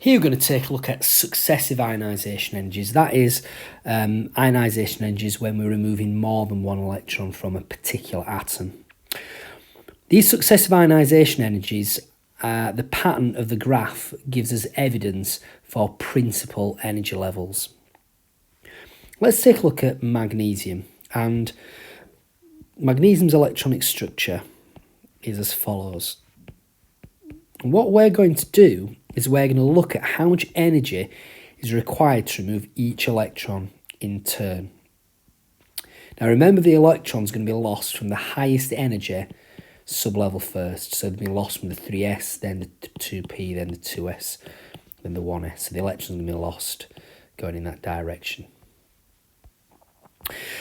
Here we're going to take a look at successive ionisation energies. That is ionisation energies when we're removing more than one electron from a particular atom. These successive ionisation energies, the pattern of the graph gives us evidence for principal energy levels. Let's take a look at magnesium. And magnesium's electronic structure is as follows. And what we're going to do is we're going to look at how much energy is required to remove each electron in turn. Now remember, the electron's going to be lost from the highest energy sublevel first. So they'll be lost from the 3s, then the 2p, then the 2s, then the 1s. So the electron's going to be lost going in that direction.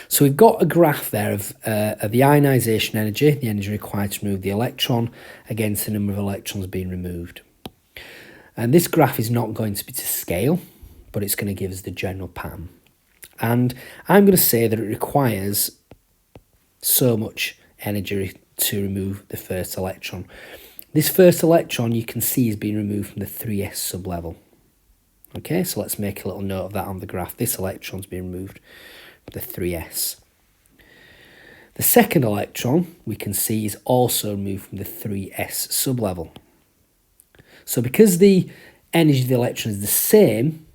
So we've got a graph there of the ionisation energy, the energy required to remove the electron, against the number of electrons being removed. And this graph is not going to be to scale, but it's going to give us the general pattern. And I'm going to say that it requires so much energy to remove the first electron. This first electron you can see is being removed from the 3s sublevel. Okay, so let's make a little note of that on the graph. This electron's being removed from the 3s. The second electron we can see is also removed from the 3s sublevel. So because the energy of the electron is the same,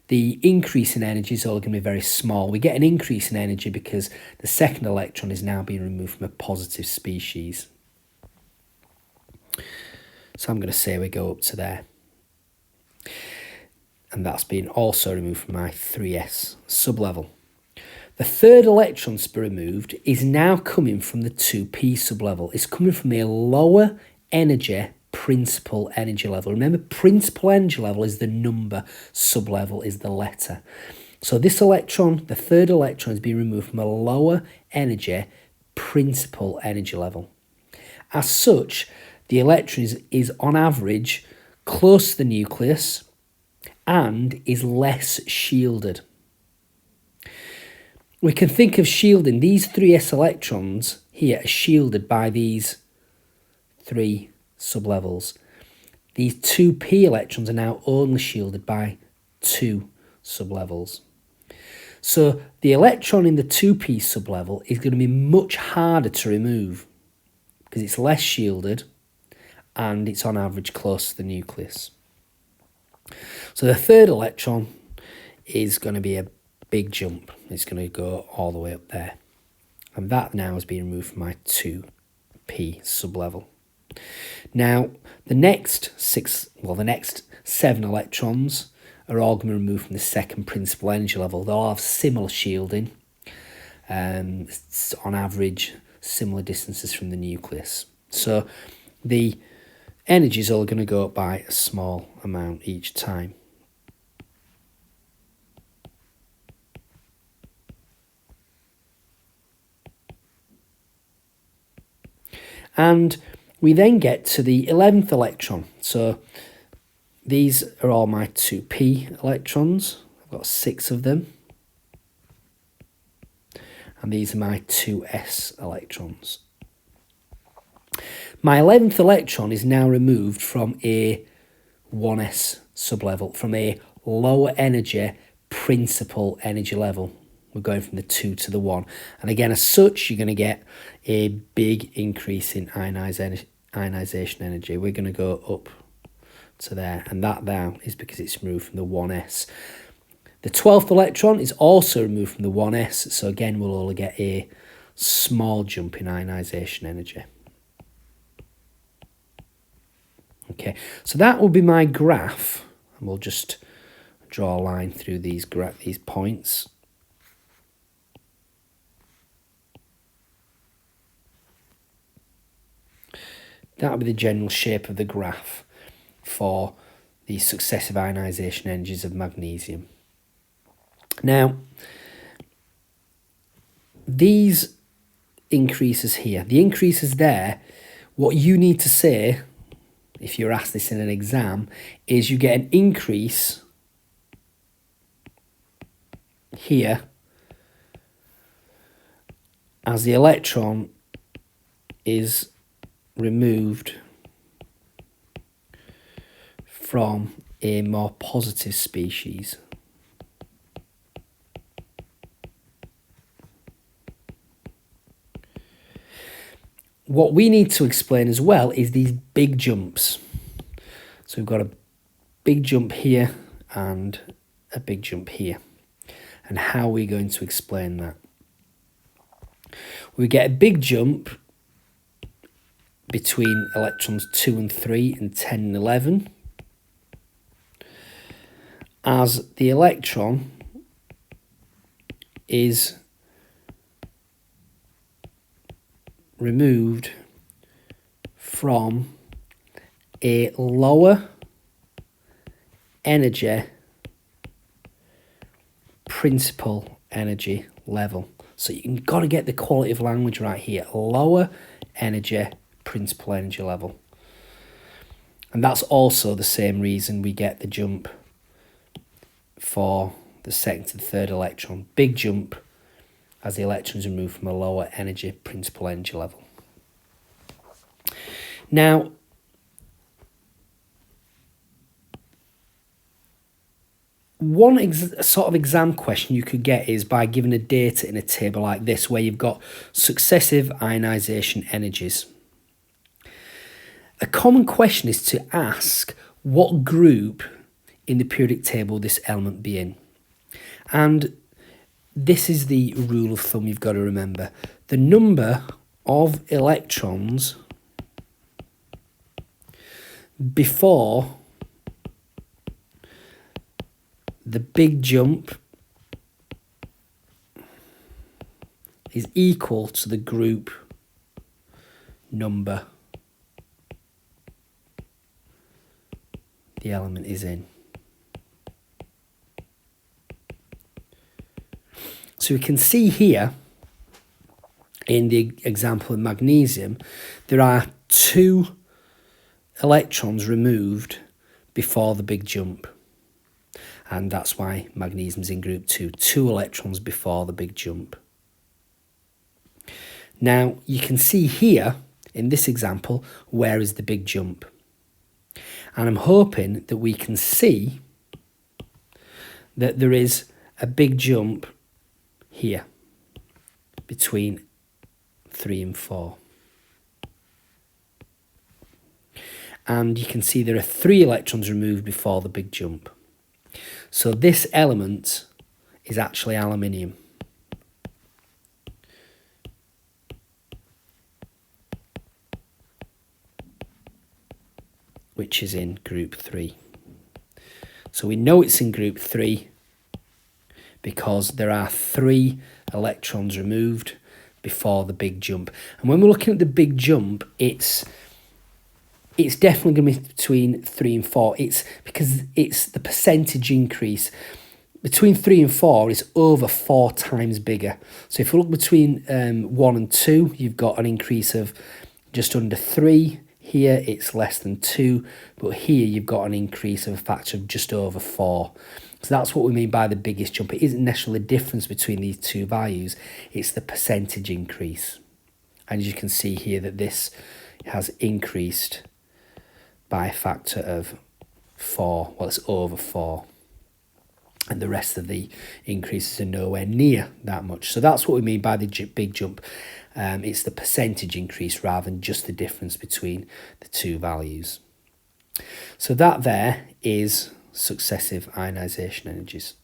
the increase in energy is all going to be very small. We get an increase in energy because the second electron is now being removed from a positive species. So I'm going to say we go up to there. And that's being also removed from my 3s sublevel. The third electron to be removed is now coming from the 2p sublevel. It's coming from a lower energy principal energy level. Remember, principal energy level is the number, sublevel is the letter. So this electron, the third electron, is being removed from a lower energy principal energy level. As such, the electron is on average close to the nucleus and is less shielded. We can think of shielding. These 3s electrons here are shielded by these 3 sublevels. These 2p electrons are now only shielded by 2 sublevels. So the electron in the 2p sublevel is going to be much harder to remove because it's less shielded and it's on average close to the nucleus. So the third electron is going to be a big jump. It's going to go all the way up there. And that now is being removed from my 2p sublevel. Now, the next 7 electrons are all going to be removed from the second principal energy level. They'll have similar shielding, on average, similar distances from the nucleus. So the energy is all going to go up by a small amount each time. And we then get to the 11th electron. So these are all my 2p electrons. I've got 6 of them. And these are my 2s electrons. My 11th electron is now removed from a 1s sublevel, from a lower energy principal energy level. We're going from the 2 to the 1. And again, as such, you're going to get a big increase in ionisation energy. We're going to go up to there. And that now is because it's removed from the 1s. The 12th electron is also removed from the 1s. So again, we'll only get a small jump in ionisation energy. Okay, so that will be my graph. And we'll just draw a line through these points. That will be the general shape of the graph for the successive ionisation energies of magnesium. Now, these increases here, the increases there, what you need to say, if you're asked this in an exam, is you get an increase here as the electron is removed from a more positive species. What we need to explain as well is these big jumps. So we've got a big jump here and a big jump here. And how we're going to explain that. We get a big jump between electrons 2 and 3 and 10 and 11 as the electron is removed from a lower energy principal energy level. So you've got to get the quality of language right here. Lower energy principal energy level. And that's also the same reason we get the jump for the second to the third electron. Big jump as the electrons are removed from a lower energy principal energy level. Now, one sort of exam question you could get is by giving a data in a table like this where you've got successive ionisation energies. A common question is to ask what group in the periodic table this element be in. And this is the rule of thumb you've got to remember. The number of electrons before the big jump is equal to the group number the element is in. So we can see here in the example of magnesium, there are 2 electrons removed before the big jump. And that's why magnesium's in group 2. 2 electrons before the big jump. Now, you can see here, in this example, where is the big jump. And I'm hoping that we can see that there is a big jump here, between 3 and 4. And you can see there are 3 electrons removed before the big jump. So this element is actually aluminium. Which is in group 3. So we know it's in group 3 because there are 3 electrons removed before the big jump. And when we're looking at the big jump, it's definitely going to be between 3 and 4. It's because it's the percentage increase. Between 3 and 4 is over 4 times bigger. So if you look between 1 and 2, you've got an increase of just under 3. Here it's less than 2, but here you've got an increase of a factor of just over 4. So that's what we mean by the biggest jump. It isn't necessarily the difference between these 2 values, it's the percentage increase. And as you can see here that this has increased by a factor of 4. Well, it's over 4. And the rest of the increases are nowhere near that much. So that's what we mean by the big jump. It's the percentage increase rather than just the difference between the 2 values. So that there is successive ionisation energies.